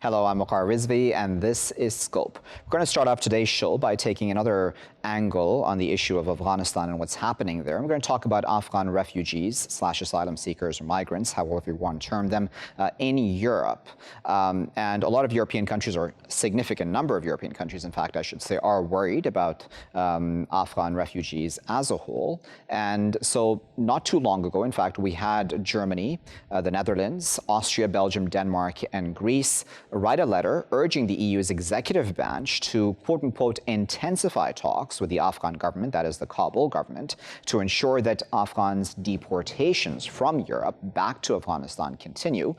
Hello, I'm Waqar Rizvi, and this is Scope. We're going to start off today's show by taking another angle on the issue of Afghanistan and what's happening there. We're going to talk about Afghan refugees / asylum seekers or migrants, however you want to term them, in Europe. And a lot of European countries, or a significant number of European countries, in fact, I should say, are worried about Afghan refugees as a whole. And so not too long ago, in fact, we had Germany, the Netherlands, Austria, Belgium, Denmark, and Greece write a letter urging the EU's executive branch to, quote-unquote, intensify talks with the Afghan government, that is the Kabul government, to ensure that Afghans' deportations from Europe back to Afghanistan continue.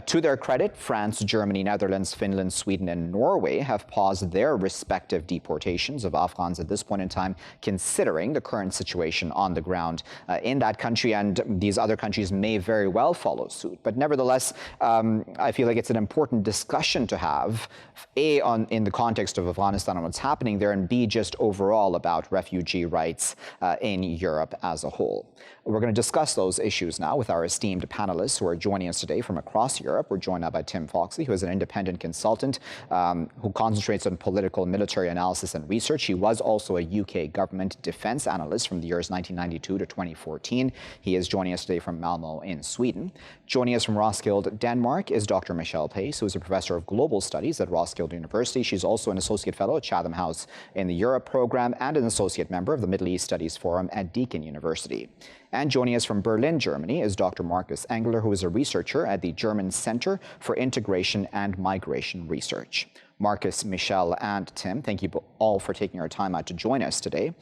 To their credit, France, Germany, Netherlands, Finland, Sweden, and Norway have paused their respective deportations of Afghans at this point in time, considering the current situation on the ground in that country, and these other countries may very well follow suit. But nevertheless, I feel like it's an important discussion to have, A, in the context of Afghanistan and what's happening there, and B, just overall about refugee rights in Europe as a whole. We're going to discuss those issues now with our esteemed panelists who are joining us today from across Europe. We're joined now by Tim Foxley, who is an independent consultant who concentrates on political military analysis and research. He was also a UK government defense analyst from the years 1992 to 2014. He is joining us today from Malmö in Sweden. Joining us from Roskilde, Denmark, is Dr. Michelle Pues, who is a professor of global studies at Roskilde University. She's also an associate fellow at Chatham House in the Europe program and an associate member of the Middle East Studies Forum at Deakin University. And joining us from Berlin, Germany, is Dr. Marcus Engler, who is a researcher at the German Center for Integration and Migration Research. Marcus, Michelle, and Tim, thank you all for taking your time out to join us today.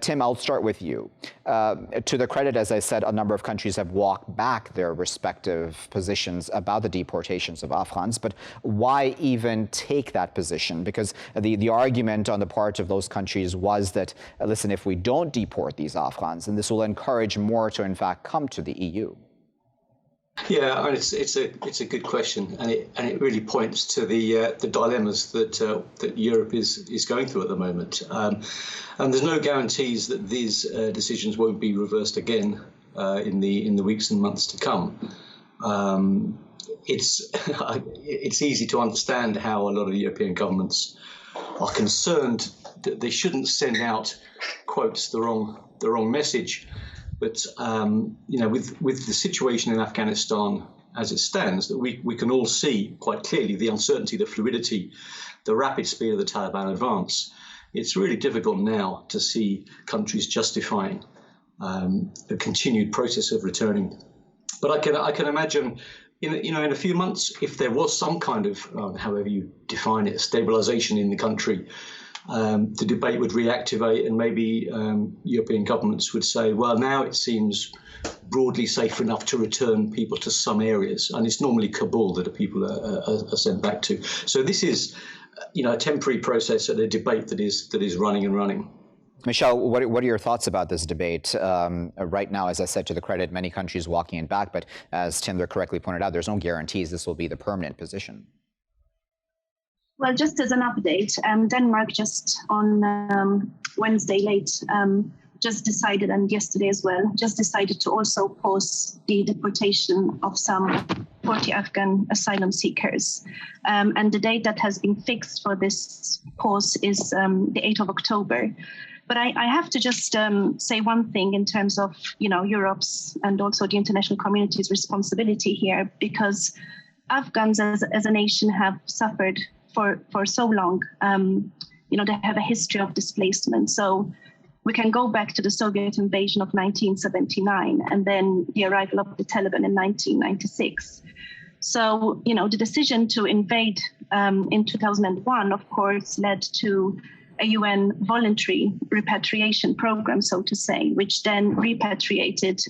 Tim, I'll start with you. To the credit, as I said, a number of countries have walked back their respective positions about the deportations of Afghans, but why even take that position? Because the argument on the part of those countries was that, listen, if we don't deport these Afghans, then this will encourage more to, in fact, come to the EU. Yeah, I mean, it's a good question, and it really points to the dilemmas that Europe is going through at the moment. And there's no guarantees that these decisions won't be reversed again in the weeks and months to come. It's easy to understand how a lot of European governments are concerned that they shouldn't send out, quotes, the wrong message. But with the situation in Afghanistan as it stands, that we can all see quite clearly the uncertainty, the fluidity, the rapid speed of the Taliban advance. It's really difficult now to see countries justifying the continued process of returning. But I can imagine, in a few months, if there was some kind of, however you define it, stabilization in the country, the debate would reactivate, and maybe European governments would say, well, now it seems broadly safe enough to return people to some areas. And it's normally Kabul that people are sent back to. So this is, a temporary process and a debate that is running and running. Michelle, what are your thoughts about this debate? Right now, as I said, to the credit, many countries walking it back. But as Tim correctly pointed out, there's no guarantees this will be the permanent position. Well, just as an update, Denmark just on Wednesday late just decided, and yesterday as well, just decided to also pause the deportation of some 40 Afghan asylum seekers. And the date that has been fixed for this pause is the 8th of October. But I have to just say one thing in terms of, Europe's and also the international community's responsibility here, because Afghans as a nation have suffered for so long. They have a history of displacement. So we can go back to the Soviet invasion of 1979 and then the arrival of the Taliban in 1996. So, the decision to invade in 2001, of course, led to a UN voluntary repatriation program, so to say, which then repatriated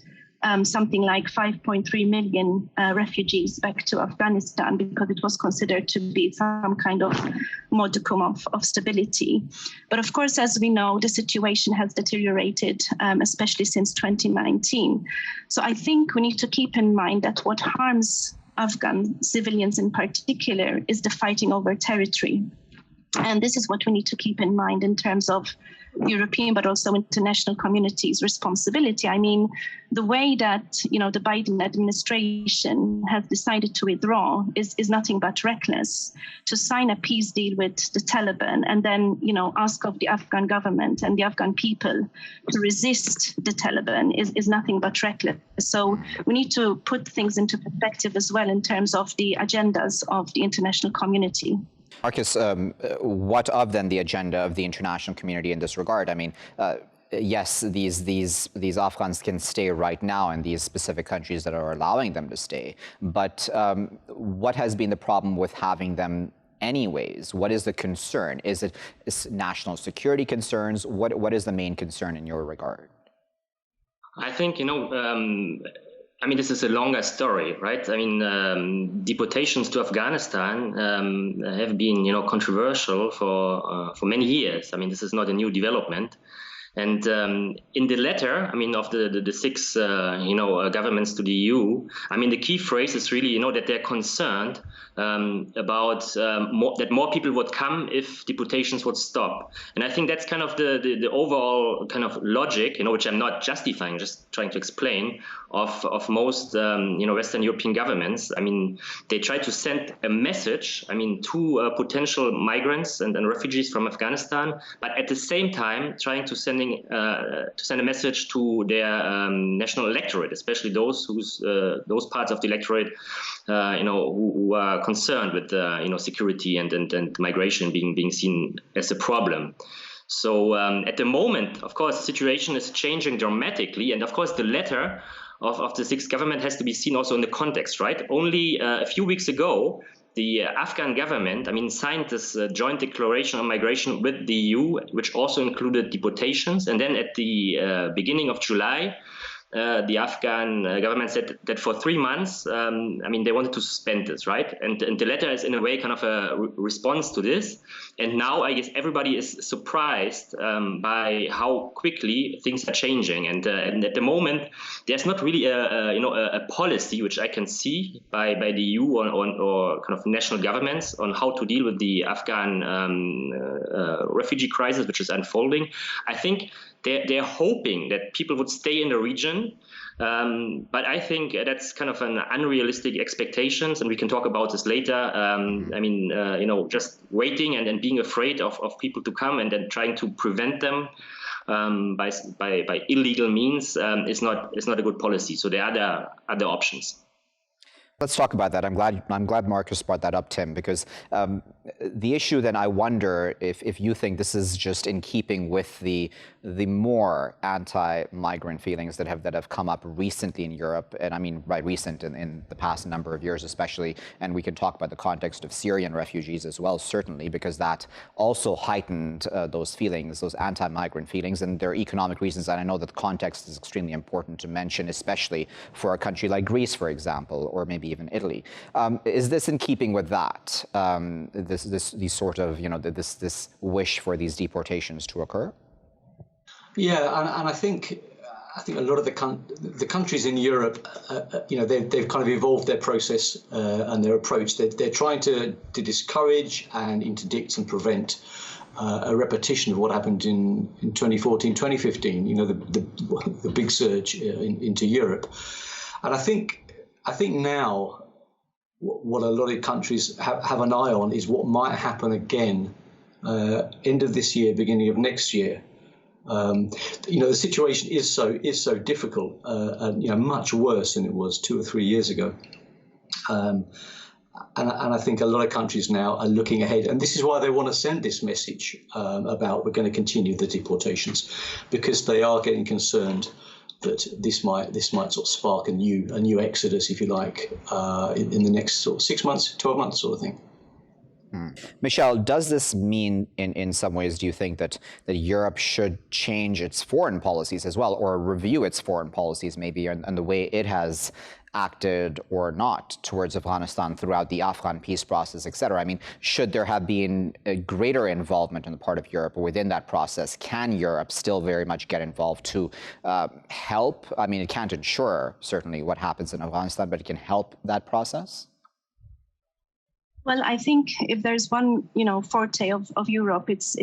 something like 5.3 million refugees back to Afghanistan, because it was considered to be some kind of modicum of stability. But of course, as we know, the situation has deteriorated, especially since 2019. So I think we need to keep in mind that what harms Afghan civilians in particular is the fighting over territory. And this is what we need to keep in mind in terms of European but also international community's responsibility. I mean, the way that the Biden administration has decided to withdraw is nothing but reckless. To sign a peace deal with the Taliban and then ask of the Afghan government and the Afghan people to resist the Taliban is nothing but reckless. So we need to put things into perspective as well in terms of the agendas of the international community. Marcus, what of then the agenda of the international community in this regard? I mean, yes, these Afghans can stay right now in these specific countries that are allowing them to stay, but what has been the problem with having them anyways? What is the concern? Is it national security concerns? What is the main concern in your regard? I think, I mean, this is a longer story, right? I mean, deportations to Afghanistan have been, controversial for many years. I mean, this is not a new development. And in the letter, I mean, of the six, governments to the EU, I mean, the key phrase is really, that they're concerned about that more people would come if deportations would stop. And I think that's kind of the overall kind of logic, which I'm not justifying, just trying to explain, of most, Western European governments. I mean, they try to send a message, I mean, to potential migrants and refugees from Afghanistan, but at the same time trying to send a message to their national electorate, especially those parts of the electorate, who are concerned with security and migration being seen as a problem. So at the moment, of course, the situation is changing dramatically, and of course, the letter of the sixth government has to be seen also in the context, right? Only a few weeks ago, the Afghan government, I mean, signed this joint declaration on migration with the EU, which also included deportations. And then at the beginning of July, the Afghan government said that for 3 months, I mean, they wanted to suspend this, right? And the letter is in a way kind of a response to this. And now I guess everybody is surprised by how quickly things are changing. And at the moment, there's not really a policy which I can see by the EU or kind of national governments on how to deal with the Afghan refugee crisis, which is unfolding. I think they're hoping that people would stay in the region, but I think that's kind of an unrealistic expectations, and we can talk about this later. I mean, just waiting and being afraid of people to come and then trying to prevent them by illegal means is not a good policy. So there are other options. Let's talk about that. I'm glad Marcus brought that up, Tim, because the issue then, I wonder if you think this is just in keeping with the more anti-migrant feelings that have come up recently in Europe, and I mean by recent in the past number of years especially, and we can talk about the context of Syrian refugees as well, certainly, because that also heightened those feelings, those anti-migrant feelings, and there are economic reasons, and I know that the context is extremely important to mention, especially for a country like Greece, for example, or maybe even Italy. Is this in keeping with that, these sort of, this wish for these deportations to occur? Yeah, and I think a lot of the countries in Europe, they've kind of evolved their process and their approach. They're trying to discourage and interdict and prevent a repetition of what happened in 2014, 2015. The big surge into Europe, and I think now what a lot of countries have an eye on is what might happen again end of this year, beginning of next year. The situation is so difficult, and much worse than it was 2 or 3 years ago. And I think a lot of countries now are looking ahead, and this is why they want to send this message about we're going to continue the deportations, because they are getting concerned that this might sort of spark a new exodus, if you like, in the next sort of 6 months, 12 months sort of thing. Michelle, does this mean in some ways, do you think that Europe should change its foreign policies as well, or review its foreign policies maybe and the way it has acted or not towards Afghanistan throughout the Afghan peace process, etc.? I mean, should there have been a greater involvement on the part of Europe within that process? Can Europe still very much get involved to help? I mean, it can't ensure certainly what happens in Afghanistan, but it can help that process? Well, I think if there's one, forte of Europe, it's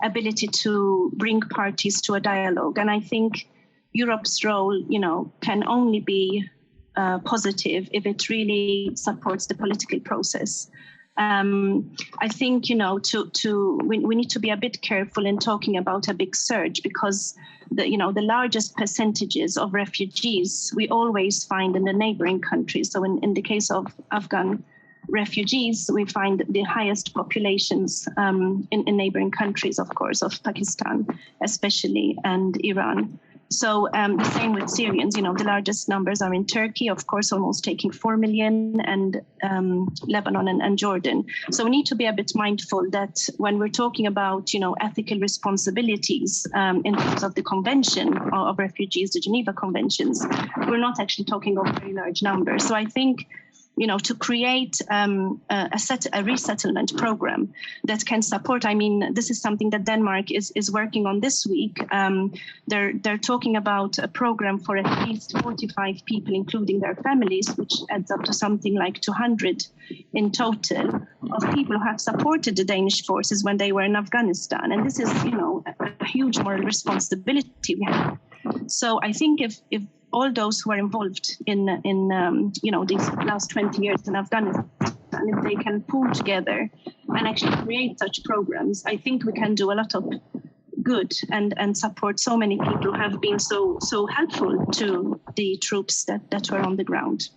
ability to bring parties to a dialogue. And I think Europe's role, can only be positive if it really supports the political process. I think, we need to be a bit careful in talking about a big surge, because the largest percentages of refugees we always find in the neighboring countries. So in the case of Afghan refugees, we find the highest populations in neighboring countries, of course, of Pakistan, especially, and Iran. So the same with Syrians, the largest numbers are in Turkey, of course, almost taking 4 million, and Lebanon and Jordan. So we need to be a bit mindful that when we're talking about, ethical responsibilities in terms of the Convention of Refugees, the Geneva Conventions, we're not actually talking of very large numbers. So I think, to create a resettlement program that can support. I mean, this is something that Denmark is working on this week. They're talking about a program for at least 45 people, including their families, which adds up to something like 200 in total of people who have supported the Danish forces when they were in Afghanistan. And this is, a huge moral responsibility we have. So I think if all those who are involved in these last 20 years in Afghanistan, if they can pool together and actually create such programs, I think we can do a lot of good and support so many people who have been so helpful to the troops that were on the ground.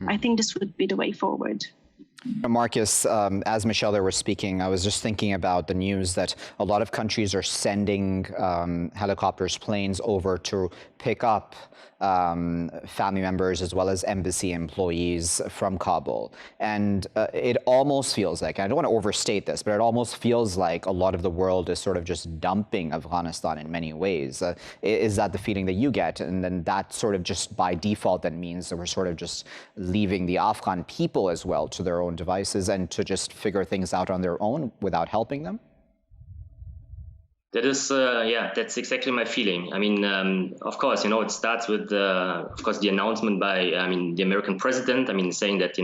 I think this would be the way forward. Marcus, as Michelle there was speaking, I was just thinking about the news that a lot of countries are sending helicopters, planes over to pick up family members as well as embassy employees from Kabul. And it almost feels like, I don't want to overstate this, but it almost feels like a lot of the world is sort of just dumping Afghanistan in many ways. Is that the feeling that you get? And then that sort of just by default then means that we're sort of just leaving the Afghan people as well to their own devices and to just figure things out on their own without helping them? That is, that's exactly my feeling. I mean, of course, it starts with, of course, the announcement by, the American president, saying that,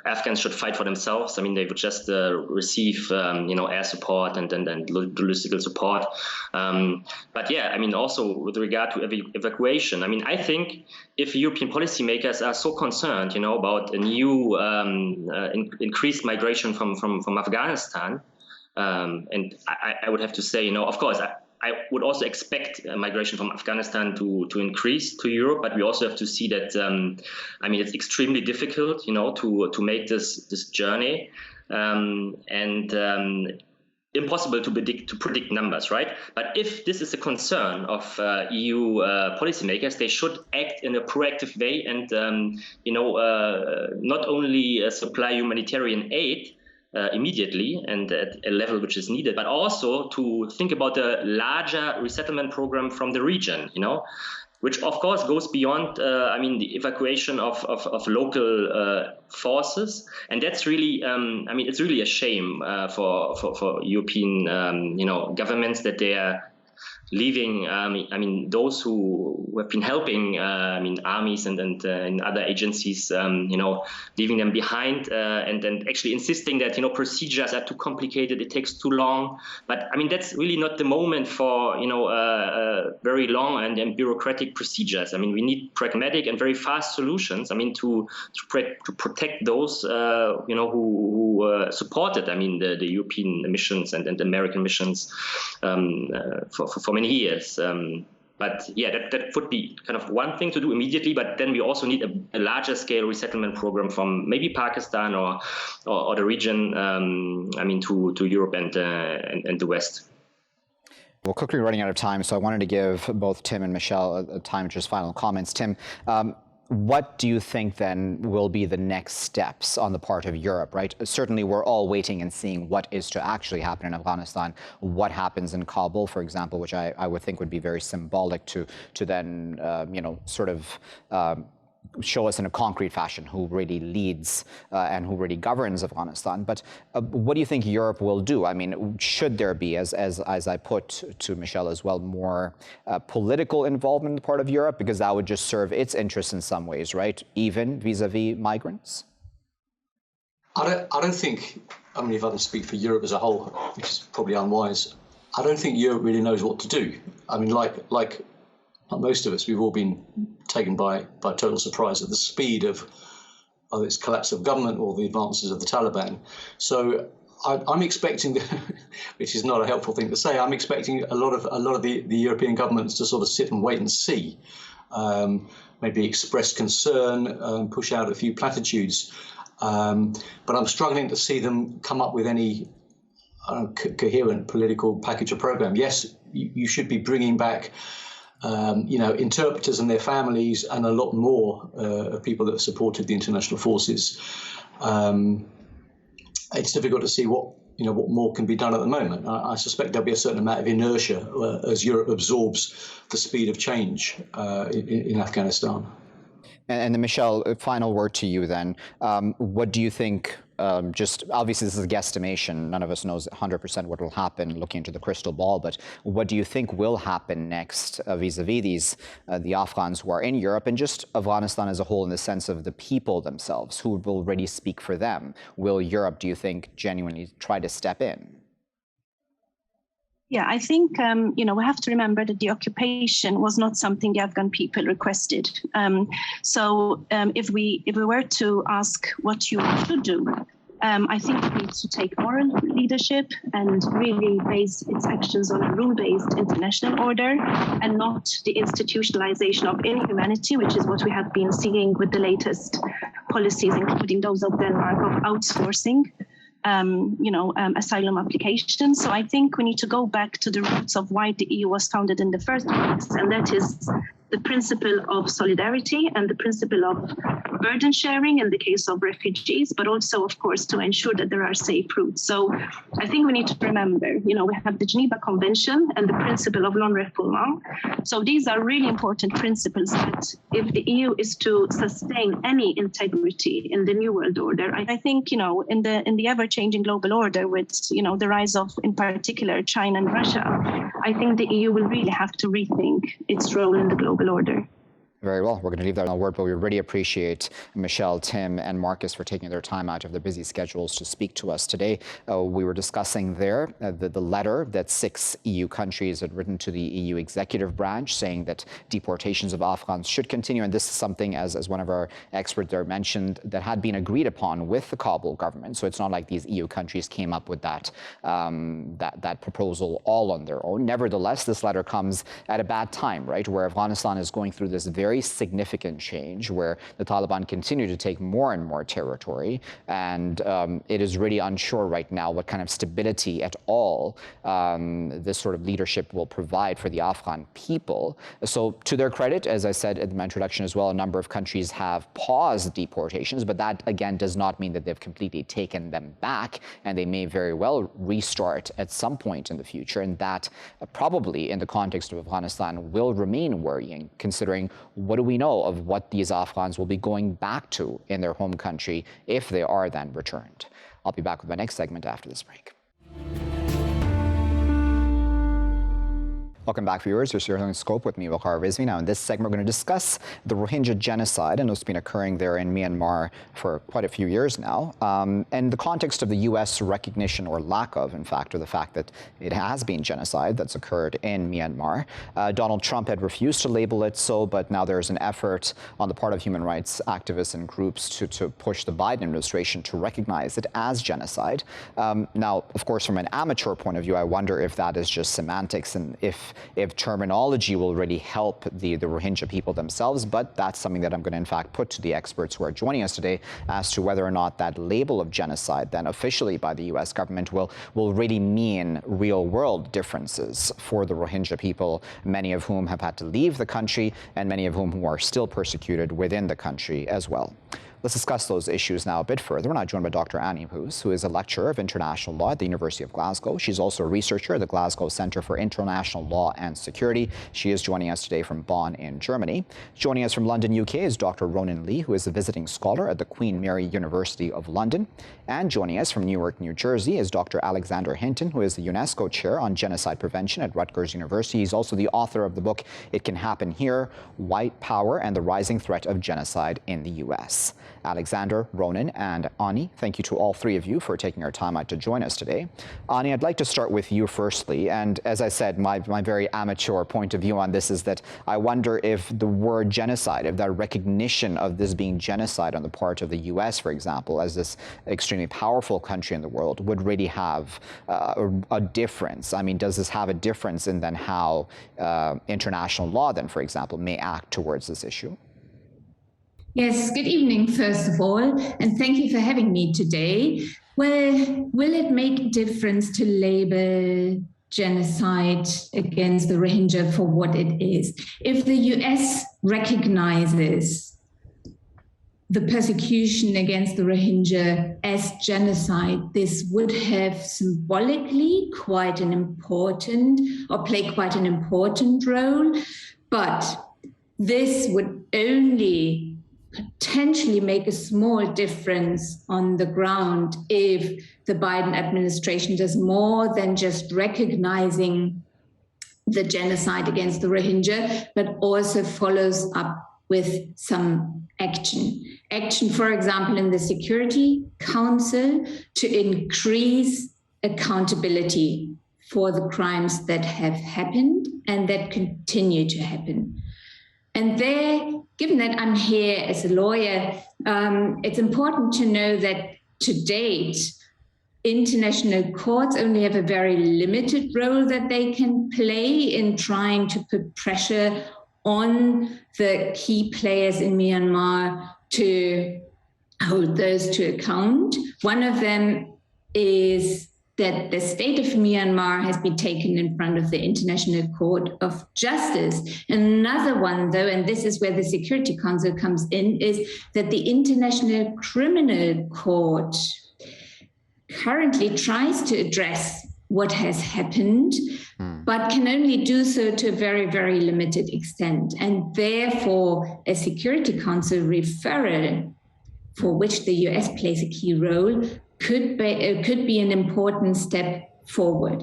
Afghans should fight for themselves. They would just receive, air support and logistical support. But yeah, also with regard to evacuation, I think if European policymakers are so concerned, about a new increased migration from Afghanistan, and I would have to say, of course, I would also expect migration from Afghanistan to increase to Europe, but we also have to see that, it's extremely difficult, to make this journey, and impossible to predict numbers, right? But if this is a concern of EU policymakers, they should act in a proactive way and, not only supply humanitarian aid immediately and at a level which is needed, but also to think about a larger resettlement program from the region, which of course goes beyond, the evacuation of local forces. And that's really, it's really a shame for European, governments that they are leaving, those who have been helping, armies and other agencies, leaving them behind, and actually insisting that, procedures are too complicated, it takes too long. But that's really not the moment for, very long and bureaucratic procedures. We need pragmatic and very fast solutions, to protect those, who supported, the European missions and American missions for many years. But yeah, that would be kind of one thing to do immediately, but then we also need a larger scale resettlement program from maybe Pakistan or the region, to Europe and the West. We're quickly running out of time, so I wanted to give both Tim and Michelle a time to just final comments. Tim, what do you think then will be the next steps on the part of Europe, right? Certainly we're all waiting and seeing what is to actually happen in Afghanistan, what happens in Kabul, for example, which I would think would be very symbolic to then, show us in a concrete fashion who really leads and who really governs Afghanistan. But what do you think Europe will do? Should there be, as I put to Michelle as well, more political involvement on the part of Europe? Because that would just serve its interests in some ways, right? Even vis-a-vis migrants? I don't think, I mean, if I can speak for Europe as a whole, which is probably unwise, I don't think Europe really knows what to do. I mean, like most of us, we've all been taken by total surprise at the speed of its collapse of government or the advances of the Taliban. So I'm expecting, which is not a helpful thing to say, I'm expecting a lot of the European governments to sort of sit and wait and see, maybe express concern, push out a few platitudes. But I'm struggling to see them come up with any coherent political package or program. Yes, you should be bringing back, interpreters and their families and a lot more of people that have supported the international forces. It's difficult to see what more can be done at the moment. I suspect there'll be a certain amount of inertia as Europe absorbs the speed of change in Afghanistan. And then, Michelle, a final word to you then. What do you think, just obviously this is a guesstimation, none of us knows 100% what will happen looking into the crystal ball, but what do you think will happen next vis-a-vis the Afghans who are in Europe and just Afghanistan as a whole in the sense of the people themselves, who will really speak for them? Will Europe, do you think, genuinely try to step in? Yeah, I think, we have to remember that the occupation was not something the Afghan people requested. So if we were to ask what you should do, I think it needs to take moral leadership and really base its actions on a rule-based international order and not the institutionalization of inhumanity, which is what we have been seeing with the latest policies, including those of Denmark, of outsourcing asylum applications. So I think we need to go back to the roots of why the EU was founded in the first place, and that is the principle of solidarity and the principle of burden sharing in the case of refugees, but also, of course, to ensure that there are safe routes. So I think we need to remember, we have the Geneva Convention and the principle of non-refoulement. So these are really important principles that if the EU is to sustain any integrity in the new world order, I think, in the ever-changing global order with, the rise of, in particular, China and Russia, I think the EU will really have to rethink its role in the global order. Very well. We're going to leave that on a word, but we really appreciate Michelle, Tim, and Marcus for taking their time out of their busy schedules to speak to us today. We were discussing there the letter that 6 EU countries had written to the EU executive branch saying that deportations of Afghans should continue. And this is something, as one of our experts there mentioned, that had been agreed upon with the Kabul government. So it's not like these EU countries came up with that proposal all on their own. Nevertheless, this letter comes at a bad time, right, where Afghanistan is going through this very significant change where the Taliban continue to take more and more territory, and it is really unsure right now what kind of stability at all this sort of leadership will provide for the Afghan people. So to their credit, as I said in my introduction as well, a number of countries have paused deportations, but that again does not mean that they've completely taken them back, and they may very well restart at some point in the future, and that probably in the context of Afghanistan will remain worrying, considering what do we know of what these Afghans will be going back to in their home country if they are then returned. I'll be back with my next segment after this break. Welcome back, viewers. You're here in Scope with me, Waqar Rizvi. Now, in this segment, we're going to discuss the Rohingya genocide, and it's been occurring there in Myanmar for quite a few years now. And the context of the U.S. recognition, or lack of, in fact, or the fact that it has been genocide that's occurred in Myanmar. Donald Trump had refused to label it so, but now there's an effort on the part of human rights activists and groups to push the Biden administration to recognize it as genocide. Now, of course, from an amateur point of view, I wonder if that is just semantics and if terminology will really help the Rohingya people themselves, but that's something that I'm going to in fact put to the experts who are joining us today as to whether or not that label of genocide then officially by the US government will really mean real world differences for the Rohingya people, many of whom have had to leave the country and many of whom who are still persecuted within the country as well. Let's discuss those issues now a bit further. We're now joined by Dr. Anni, who is a lecturer of international law at the University of Glasgow. She's also a researcher at the Glasgow Centre for International Law and Security. She is joining us today from Bonn in Germany. Joining us from London, UK is Dr. Ronan Lee, who is a visiting scholar at the Queen Mary University of London. And joining us from Newark, New Jersey is Dr. Alexander Hinton, who is the UNESCO Chair on Genocide Prevention at Rutgers University. He's also the author of the book, It Can Happen Here, White Power and the Rising Threat of Genocide in the US. Alexander, Ronan, and Anni. Thank you to all three of you for taking our time out to join us today. Anni, I'd like to start with you firstly. And as I said, my very amateur point of view on this is that I wonder if the word genocide, if that recognition of this being genocide on the part of the US, for example, as this extremely powerful country in the world, would really have a difference. I mean, does this have a difference in then how international law then, for example, may act towards this issue? Yes, good evening, first of all, and thank you for having me today. Well, will it make a difference to label genocide against the Rohingya for what it is? If the US recognizes the persecution against the Rohingya as genocide, this would have symbolically play quite an important role, but this would only potentially make a small difference on the ground if the Biden administration does more than just recognizing the genocide against the Rohingya, but also follows up with some action. Action, for example, in the Security Council to increase accountability for the crimes that have happened and that continue to happen. And there, given that I'm here as a lawyer, it's important to know that to date, international courts only have a very limited role that they can play in trying to put pressure on the key players in Myanmar to hold those to account. One of them is that the state of Myanmar has been taken in front of the International Court of Justice. Another one, though, and this is where the Security Council comes in, is that the International Criminal Court currently tries to address what has happened, but can only do so to a very, very limited extent. And therefore, a Security Council referral, for which the US plays a key role, could be an important step forward.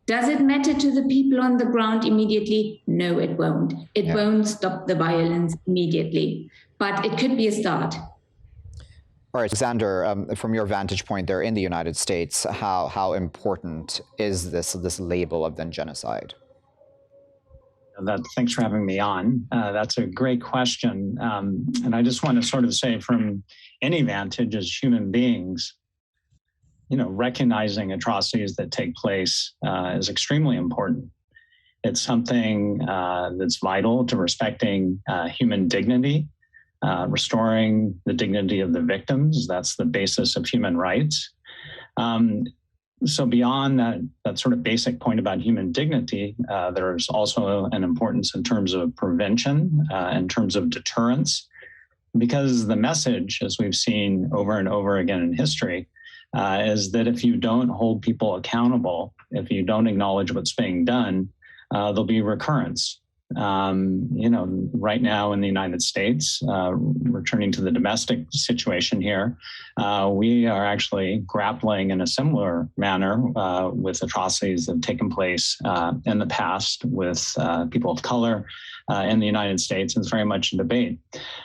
Does it matter to the people on the ground immediately? No, it won't. It won't stop the violence immediately, but it could be a start. All right, Alexander, from your vantage point there in the United States, how important is this label of then genocide? Thanks for having me on. That's a great question. And I just want to sort of say from any vantage as human beings, recognizing atrocities that take place is extremely important. It's something that's vital to respecting human dignity, restoring the dignity of the victims. That's the basis of human rights. So beyond that sort of basic point about human dignity, there's also an importance in terms of prevention, in terms of deterrence, because the message, as we've seen over and over again in history, is that if you don't hold people accountable, if you don't acknowledge what's being done, there'll be recurrence. Right now in the United States, returning to the domestic situation here, we are actually grappling in a similar manner with atrocities that have taken place in the past with people of color in the United States. And it's very much a debate.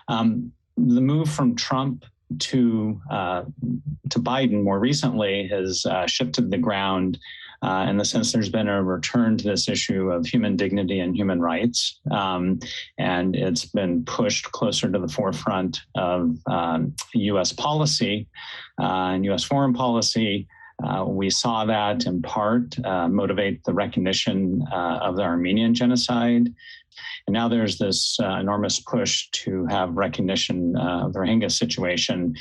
The move from Trump to Biden more recently has shifted the ground in the sense there's been a return to this issue of human dignity and human rights. And it's been pushed closer to the forefront of US policy and US foreign policy. We saw that in part motivate the recognition of the Armenian genocide. And now there's this enormous push to have recognition of the Rohingya situation,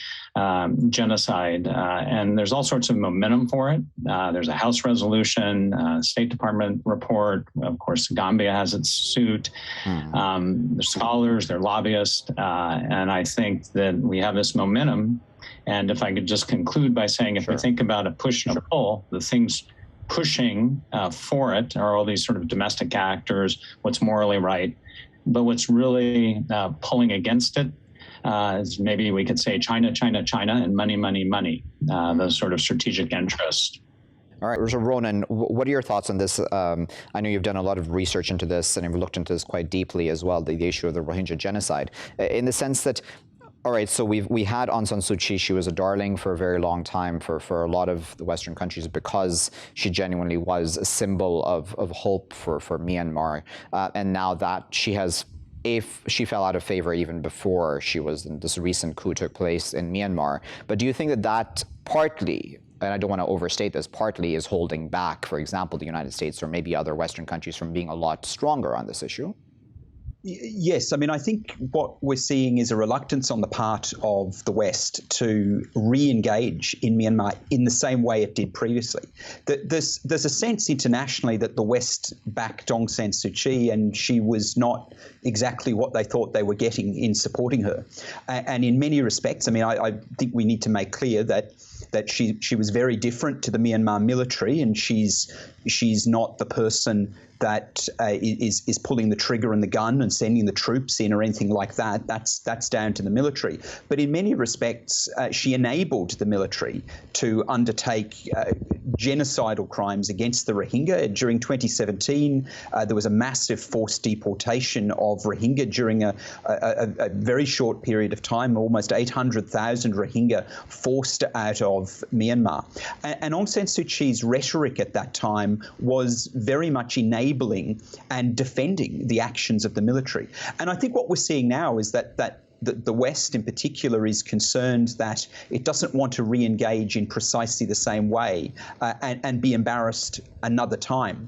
genocide, and there's all sorts of momentum for it. There's a House resolution, State Department report. Of course, Gambia has its suit. There's scholars, they're lobbyists, and I think that we have this momentum. And if I could just conclude by saying, if we think about a push and a pull, the things pushing for it are all these sort of domestic actors, what's morally right. But what's really pulling against it is maybe we could say China, China, China, and money, money, money, those sort of strategic interests. All right, so Ronan, what are your thoughts on this? I know you've done a lot of research into this and you've looked into this quite deeply as well, the issue of the Rohingya genocide, in the sense that All right, so we had Aung San Suu Kyi. She was a darling for a very long time for a lot of the Western countries because she genuinely was a symbol of hope for Myanmar. And now that she fell out of favor even before this recent coup took place in Myanmar. But do you think that partly, and I don't want to overstate this, partly is holding back, for example, the United States or maybe other Western countries from being a lot stronger on this issue? Yes, I mean, I think what we're seeing is a reluctance on the part of the West to re-engage in Myanmar in the same way it did previously. There's a sense internationally that the West backed Aung San Suu Kyi, and she was not exactly what they thought they were getting in supporting her. And in many respects, I mean, I think we need to make clear that she was very different to the Myanmar military, and she's not the person that is pulling the trigger and the gun and sending the troops in or anything like that. That's down to the military. But in many respects, she enabled the military to undertake genocidal crimes against the Rohingya. During 2017, there was a massive forced deportation of Rohingya during a very short period of time, almost 800,000 Rohingya forced out of Myanmar. And Aung San Suu Kyi's rhetoric at that time was very much enabling and defending the actions of the military. And I think what we're seeing now is that the West in particular is concerned that it doesn't want to re-engage in precisely the same way and be embarrassed another time.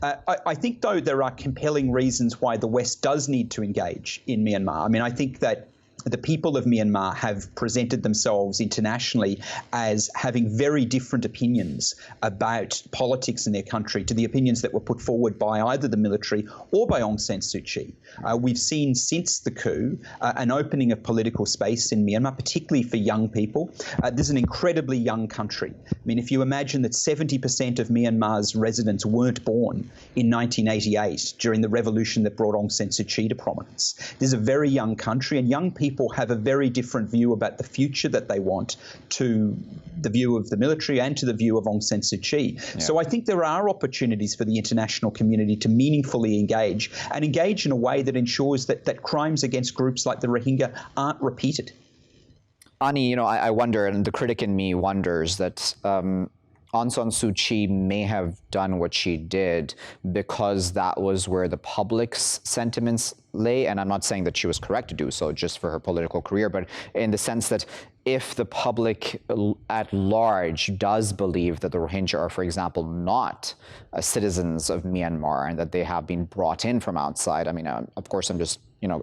I think, though, there are compelling reasons why the West does need to engage in Myanmar. I mean, I think that the people of Myanmar have presented themselves internationally as having very different opinions about politics in their country to the opinions that were put forward by either the military or by Aung San Suu Kyi. We've seen since the coup an opening of political space in Myanmar, particularly for young people. This is an incredibly young country. I mean, if you imagine that 70% of Myanmar's residents weren't born in 1988 during the revolution that brought Aung San Suu Kyi to prominence. This is a very young country, and young people have a very different view about the future that they want to the view of the military and to the view of Aung San Suu Kyi. Yeah. So I think there are opportunities for the international community to meaningfully engage in a way that ensures that crimes against groups like the Rohingya aren't repeated. Anni, I wonder, and the critic in me wonders that Aung San Suu Kyi may have done what she did because that was where the public's sentiments lay. And I'm not saying that she was correct to do so just for her political career, but in the sense that if the public at large does believe that the Rohingya are, for example, not citizens of Myanmar and that they have been brought in from outside, I mean, of course, I'm just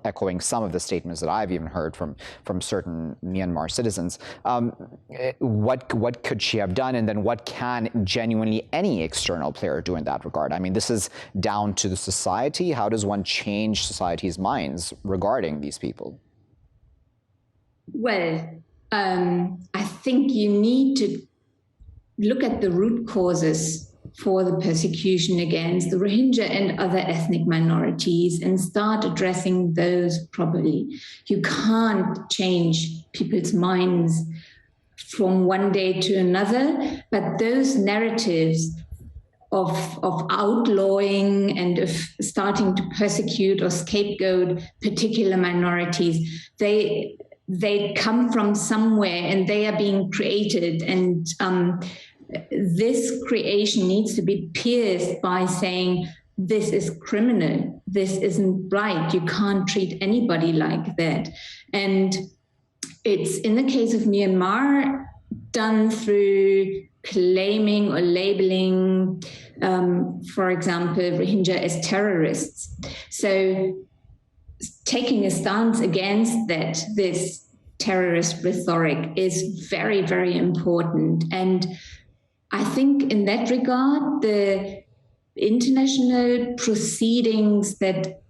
echoing some of the statements that I've even heard from certain Myanmar citizens. What could she have done, and then what can genuinely any external player do in that regard? I mean, this is down to the society. How does one change society's minds regarding these people? Well, I think you need to look at the root causes for the persecution against the Rohingya and other ethnic minorities and start addressing those properly. You can't change people's minds from one day to another, but those narratives of outlawing and of starting to persecute or scapegoat particular minorities, they come from somewhere and they are being created, and this creation needs to be pierced by saying, this is criminal, this isn't right, you can't treat anybody like that. And it's, in the case of Myanmar, done through claiming or labeling, for example, Rohingya as terrorists. So taking a stance against that, this terrorist rhetoric, is very, very important. And I think in that regard, the international proceedings that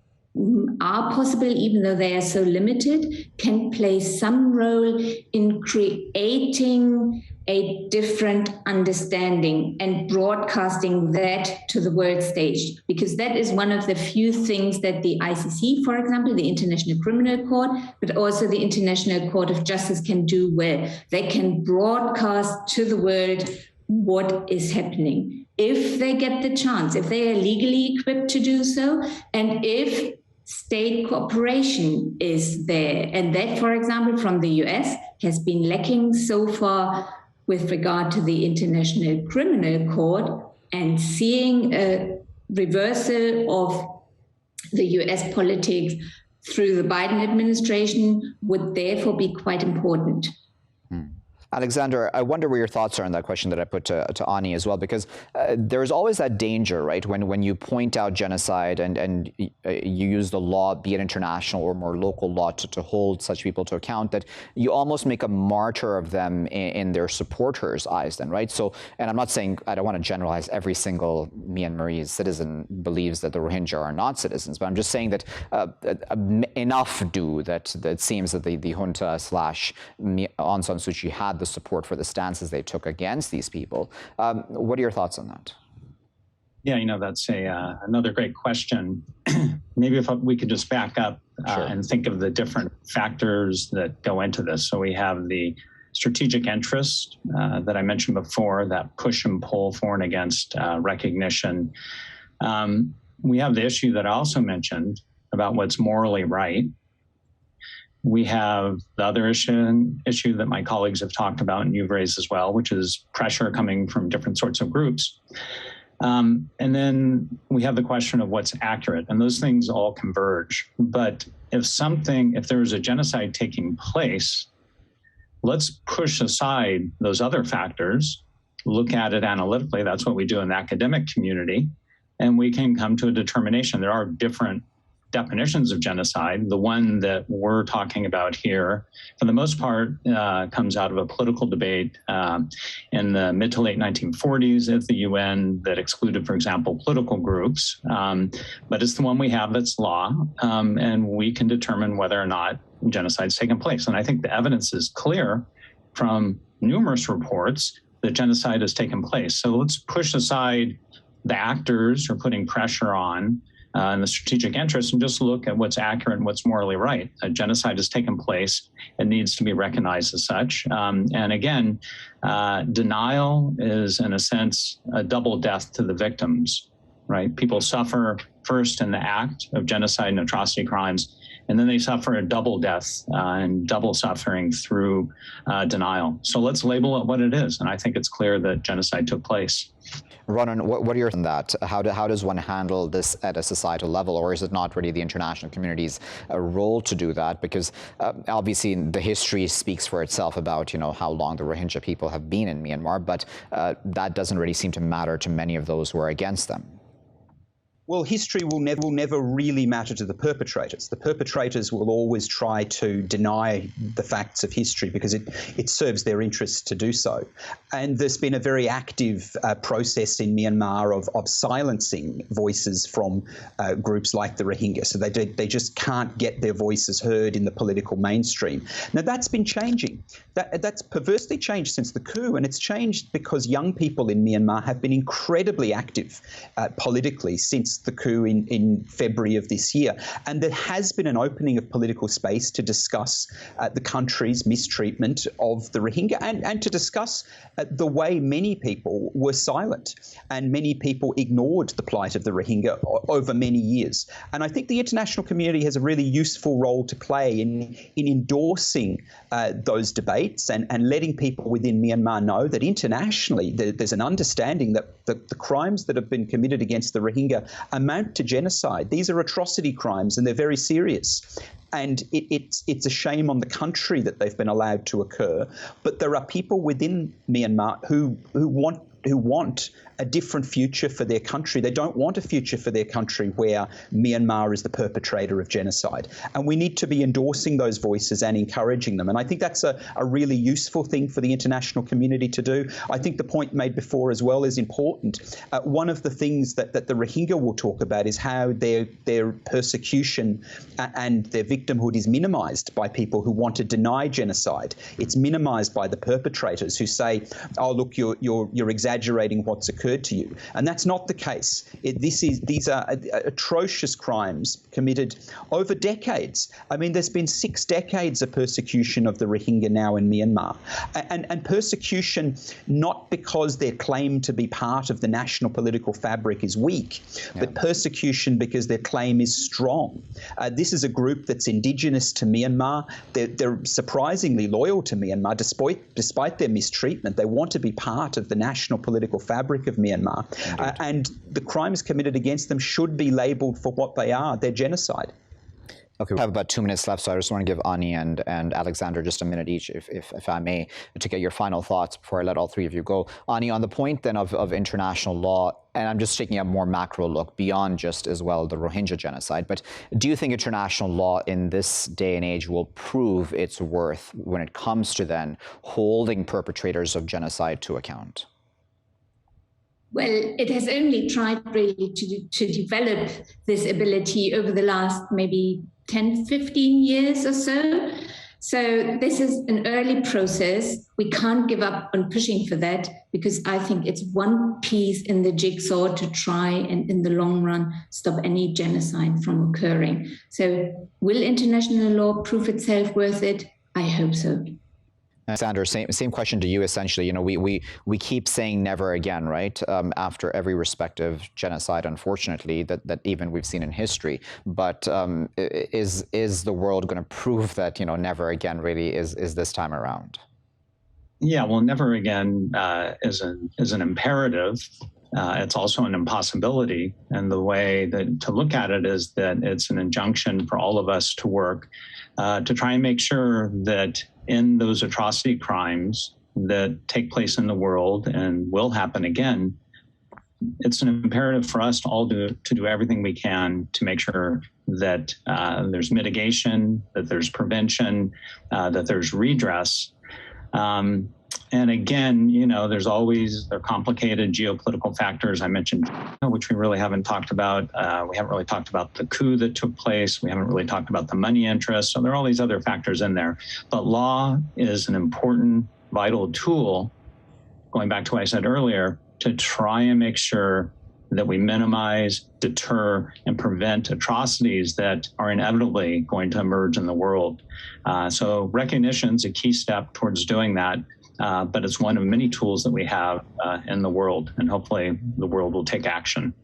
are possible, even though they are so limited, can play some role in creating a different understanding and broadcasting that to the world stage, because that is one of the few things that the ICC, for example, the International Criminal Court, but also the International Court of Justice can do well. They can broadcast to the world what is happening, if they get the chance, if they are legally equipped to do so, and if state cooperation is there. And that, for example, from the US has been lacking so far with regard to the International Criminal Court, and seeing a reversal of the US politics through the Biden administration would therefore be quite important. Alexander, I wonder where your thoughts are on that question that I put to Anni as well, because there's always that danger, right, when you point out genocide and you use the law, be it international or more local law, to hold such people to account, that you almost make a martyr of them in their supporters' eyes then, right? So, and I'm not saying, I don't want to generalize every single Myanmarese citizen believes that the Rohingya are not citizens, but I'm just saying that enough do that it seems that the junta / Aung San Suu Kyi had the support for the stances they took against these people. What are your thoughts on that? Yeah, that's another great question. Maybe if we could just back up and think of the different factors that go into this. So we have the strategic interest that I mentioned before, that push and pull for and against recognition. We have the issue that I also mentioned about what's morally right. We have the other issue that my colleagues have talked about and you've raised as well, which is pressure coming from different sorts of groups. And then we have the question of what's accurate, and those things all converge. But if there is a genocide taking place, let's push aside those other factors, look at it analytically. That's what we do in the academic community, and we can come to a determination. There are different definitions of genocide. The one that we're talking about here, for the most part, comes out of a political debate in the mid to late 1940s at the UN that excluded, for example, political groups. But it's the one we have that's law, and we can determine whether or not genocide's taken place. And I think the evidence is clear from numerous reports that genocide has taken place. So let's push aside the actors who are putting pressure on and the strategic interest, and just look at what's accurate and what's morally right. A genocide has taken place. It needs to be recognized as such. And again, denial is, in a sense, a double death to the victims, right? People suffer first in the act of genocide and atrocity crimes, and then they suffer a double death and double suffering through denial. So let's label it what it is. And I think it's clear that genocide took place. Ronan, what are your thoughts on that? How does one handle this at a societal level, or is it not really the international community's role to do that? Because obviously the history speaks for itself about how long the Rohingya people have been in Myanmar, but that doesn't really seem to matter to many of those who are against them. Well, history will never really matter to the perpetrators. The perpetrators will always try to deny the facts of history because it serves their interests to do so. And there's been a very active process in Myanmar of silencing voices from groups like the Rohingya. So they just can't get their voices heard in the political mainstream. Now, that's been changing. That's perversely changed since the coup, and it's changed because young people in Myanmar have been incredibly active politically since the coup in February of this year. And there has been an opening of political space to discuss the country's mistreatment of the Rohingya and to discuss the way many people were silent and many people ignored the plight of the Rohingya over many years. And I think the international community has a really useful role to play in endorsing those debates and letting people within Myanmar know that internationally there's an understanding that the crimes that have been committed against the Rohingya amount to genocide. These are atrocity crimes and they're very serious. And it's a shame on the country that they've been allowed to occur. But there are people within Myanmar who want a different future for their country. They don't want a future for their country where Myanmar is the perpetrator of genocide. And we need to be endorsing those voices and encouraging them. And I think that's a really useful thing for the international community to do. I think the point made before as well is important. One of the things that the Rohingya will talk about is how their persecution and their victimhood is minimized by people who want to deny genocide. It's minimized by the perpetrators who say, oh, look, you're exaggerating exaggerating what's occurred to you. And that's not the case. These are atrocious crimes committed over decades. I mean, there's been 6 decades of persecution of the Rohingya now in Myanmar. And persecution not because their claim to be part of the national political fabric is weak, but persecution because their claim is strong. This is a group that's indigenous to Myanmar. They're surprisingly loyal to Myanmar, despite their mistreatment. They want to be part of the national political fabric of Myanmar. And the crimes committed against them should be labelled for what they are. They're genocide. Okay, we have about 2 minutes left, so I just want to give Anni and Alexander just a minute each, if I may, to get your final thoughts before I let all 3 of you go. Anni, on the point then of international law, and I'm just taking a more macro look beyond just as well the Rohingya genocide, but do you think international law in this day and age will prove its worth when it comes to then holding perpetrators of genocide to account? Well, it has only tried really to develop this ability over the last maybe 10, 15 years or so. So this is an early process. We can't give up on pushing for that because I think it's one piece in the jigsaw to try and in the long run stop any genocide from occurring. So will international law prove itself worth it? I hope so. Alexander, same question to you, essentially. You know, we keep saying never again, right? After every respective genocide, unfortunately, that even we've seen in history. But is the world going to prove that, you know, never again really is this time around? Yeah, well, never again is an imperative. It's also an impossibility. And the way that to look at it is that it's an injunction for all of us to work to try and make sure that in those atrocity crimes that take place in the world and will happen again, it's an imperative for us to all to do everything we can to make sure that there's mitigation, that there's prevention, that there's redress. And again, you know, there are complicated geopolitical factors. I mentioned, which we really haven't talked about. We haven't really talked about the coup that took place. We haven't really talked about the money interest. So there are all these other factors in there. But law is an important, vital tool, going back to what I said earlier, to try and make sure that we minimize, deter, and prevent atrocities that are inevitably going to emerge in the world. So recognition is a key step towards doing that. But it's one of many tools that we have in the world, and hopefully the world will take action.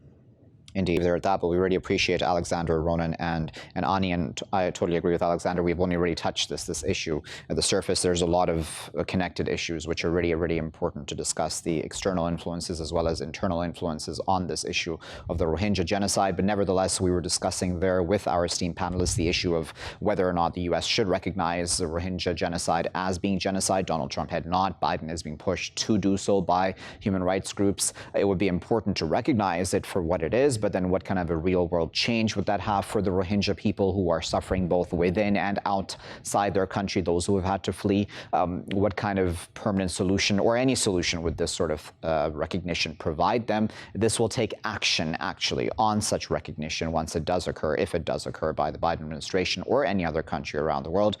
Indeed, they're at that, but we really appreciate Alexander, Ronan, and Anni, and I totally agree with Alexander. We've only really touched this issue at the surface. There's a lot of connected issues which are really important to discuss, the external influences as well as internal influences on this issue of the Rohingya genocide. But nevertheless, we were discussing there with our esteemed panelists the issue of whether or not the U.S. should recognize the Rohingya genocide as being genocide. Donald Trump had not. Biden is being pushed to do so by human rights groups. It would be important to recognize it for what it is, but then what kind of a real world change would that have for the Rohingya people who are suffering both within and outside their country, those who have had to flee? What kind of permanent solution or any solution would this sort of recognition provide them? This will take action, actually, on such recognition once it does occur, if it does occur by the Biden administration or any other country around the world,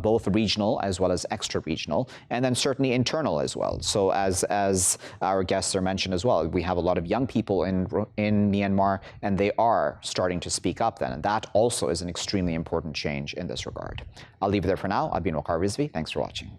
both regional as well as extra-regional, and then certainly internal as well. So as our guests are mentioned as well, we have a lot of young people in Myanmar, and they are starting to speak up then. And that also is an extremely important change in this regard. I'll leave it there for now. I've been Waqar Rizvi. Thanks for watching.